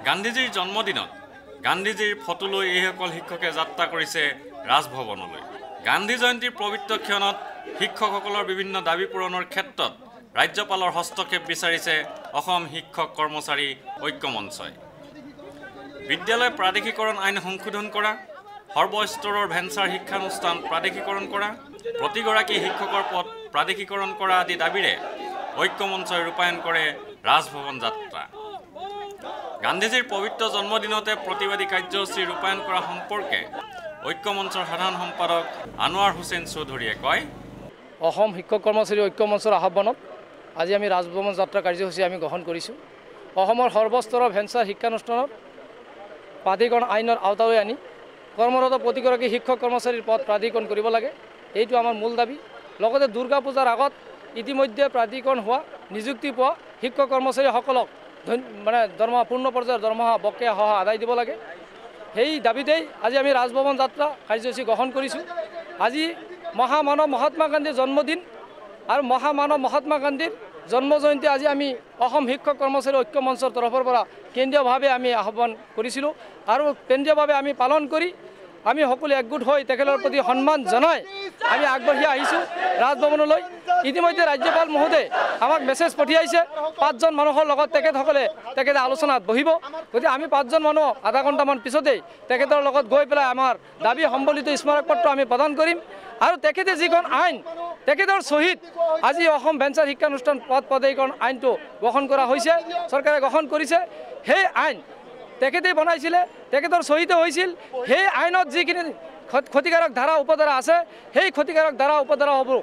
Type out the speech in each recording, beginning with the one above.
গান্ধীজীৰ জন্মদিনত গান্ধীজীৰ ফটো লৈ এইসকল শিক্ষকে যাত্ৰা কৰিছে ৰাজভৱনলৈ। গান্ধী জয়ন্তীৰ পবিত্ৰ ক্ষণত শিক্ষকসকলৰ বিভিন্ন দাবী পূৰণৰ ক্ষেত্ৰত ৰাজ্যপালৰ হস্তক্ষেপ বিচাৰিছে অসম শিক্ষক কৰ্মচাৰী ঐক্য মঞ্চই। বিদ্যালয় প্ৰাদেশিকৰণ আইন সংশোধন কৰা, সৰ্বস্তৰৰ ভেঞ্চাৰ শিক্ষানুষ্ঠান প্ৰাদেশিকৰণ কৰা, প্ৰতিগৰাকী শিক্ষকৰ পদ প্ৰাদেশিকৰণ কৰা আদি দাবীৰে ঐক্য মঞ্চই ৰূপায়ণ কৰে ৰাজভৱন যাত্ৰা। গান্ধীজীৰ পবিত্ৰ জন্মদিনতে প্ৰতিবাদী কাৰ্যসূচী ৰূপায়ণ কৰা সম্পৰ্কে ঐক্য মঞ্চৰ সাধাৰণ সম্পাদক আনোৱাৰ হুছেইন চৌধুৰীয়ে কয়, অসম শিক্ষক কৰ্মচাৰী ঐক্য মঞ্চৰ আহ্বানত আজি আমি ৰাজভৱন যাত্ৰা কাৰ্যসূচী আমি গ্ৰহণ কৰিছোঁ। অসমৰ সৰ্বস্তৰৰ ভেঞ্চাৰ শিক্ষানুষ্ঠানত প্ৰাধিকৰণ আইনৰ আওতালৈ আনি কৰ্মৰত প্ৰতিগৰাকী শিক্ষক কৰ্মচাৰীৰ পদ প্ৰাধিকৰণ কৰিব লাগে, এইটো আমাৰ মূল দাবী। লগতে দুৰ্গা পূজাৰ আগত ইতিমধ্যে প্ৰাধিকৰণ হোৱা নিযুক্তি পোৱা শিক্ষক কৰ্মচাৰীসকলক দৰমহা পূৰ্ণ পৰ্যায়ৰ দৰমহা বকেয়া সহ আদায় দিব লাগে। সেই দাবীতেই আজি আমি ৰাজভৱন যাত্ৰা কাৰ্যসূচী গ্ৰহণ কৰিছোঁ। আজি মহামানৱ মহাত্মা গান্ধীৰ জন্মদিন আৰু মহামানৱ মহাত্মা গান্ধীৰ জন্ম জয়ন্তী আজি আমি অসম শিক্ষক কৰ্মচাৰী ঐক্য মঞ্চৰ তৰফৰ পৰা কেন্দ্ৰীয়ভাৱে আমি আহ্বান কৰিছিলোঁ আৰু কেন্দ্ৰীয়ভাৱে আমি পালন কৰি আমি সকলো একগোট হৈ তেখেতৰ প্ৰতি সন্মান জনাই আমি আগবাঢ়ি আহিছোঁ ৰাজভৱনলৈ। ইতিমধ্যে ৰাজ্যপাল মহোদয়ে আমাক মেছেজ পঠিয়াইছে, 5জন মানুহৰ লগত তেখেতে আলোচনাত বহিব। গতিকে আমি 5জন মানুহ আধা ঘণ্টামান পিছতেই তেখেতৰ লগত গৈ পেলাই আমাৰ দাবী সম্বলিত স্মাৰক পত্ৰ আমি প্ৰদান কৰিম। আৰু তেখেতে যিখন আইন তেখেতৰ শ্বহীদ আজি অসম ভেঞ্চাৰ শিক্ষানুষ্ঠান পদ প্ৰাধিকৰণ আইনটো গ্ৰহণ কৰা হৈছে, চৰকাৰে গ্ৰহণ কৰিছে। সেই আইন তেখেতেই বনাইছিলে, তেখেতৰ শ্বহীদে হৈছিল। সেই আইনত যিখিনি ক্ষতিকাৰক ধাৰা উপধাৰা আছে, সেই ক্ষতিকাৰক ধাৰা উপধাৰাসমূহ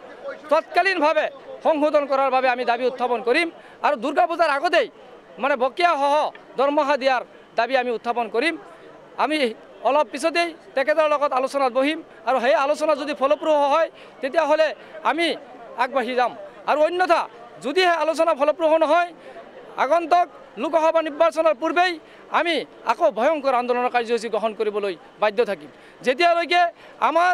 তৎকালীনভাৱে সংশোধন কৰাৰ বাবে আমি দাবী উত্থাপন কৰিম। আৰু দুৰ্গা পূজাৰ আগতেই বকেয়াসহ দৰমহা দিয়াৰ দাবী আমি উত্থাপন কৰিম। আমি অলপ পিছতেই তেখেতৰ লগত আলোচনাত বহিম আৰু সেই আলোচনা যদি ফলপ্ৰসূ হয় তেতিয়াহ'লে আমি আগবাঢ়ি যাম। আৰু অন্যথা যদিহে আলোচনা ফলপ্ৰসূ নহয়, আগন্তুক লোকসভা নিৰ্বাচনৰ পূৰ্বেই আমি আকৌ ভয়ংকৰ আন্দোলনৰ কাৰ্যসূচী গ্ৰহণ কৰিবলৈ বাধ্য থাকিম। যেতিয়ালৈকে আমাৰ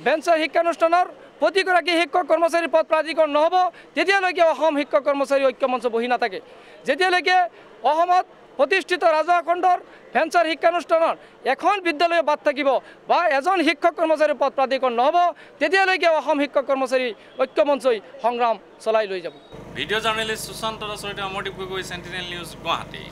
ভেঞ্চাৰ শিক্ষানুষ্ঠানৰ প্ৰতিগৰাকী শিক্ষক কৰ্মচাৰীৰ পদ প্ৰাধিকৰণ নহ'ব, তেতিয়ালৈকে অসম শিক্ষক কৰ্মচাৰী ঐক্য মঞ্চ বহি নাথাকে। যেতিয়ালৈকে অসমত প্ৰতিষ্ঠিত ৰাজহুৱা খণ্ডৰ ভেঞ্চাৰ শিক্ষানুষ্ঠানৰ এখন বিদ্যালয় বাদ থাকিব বা এজন শিক্ষক কৰ্মচাৰীৰ পদ প্ৰাধিকৰণ নহ'ব, তেতিয়ালৈকে অসম শিক্ষক কৰ্মচাৰী ঐক্য মঞ্চই সংগ্ৰাম চলাই লৈ যাব। ভিডিঅ' জাৰ্নেলিষ্ট সুশান্ত দাসৰ সৈতে অমৰদীপ গগৈ, চেণ্টিনেল নিউজ, গুৱাহাটী।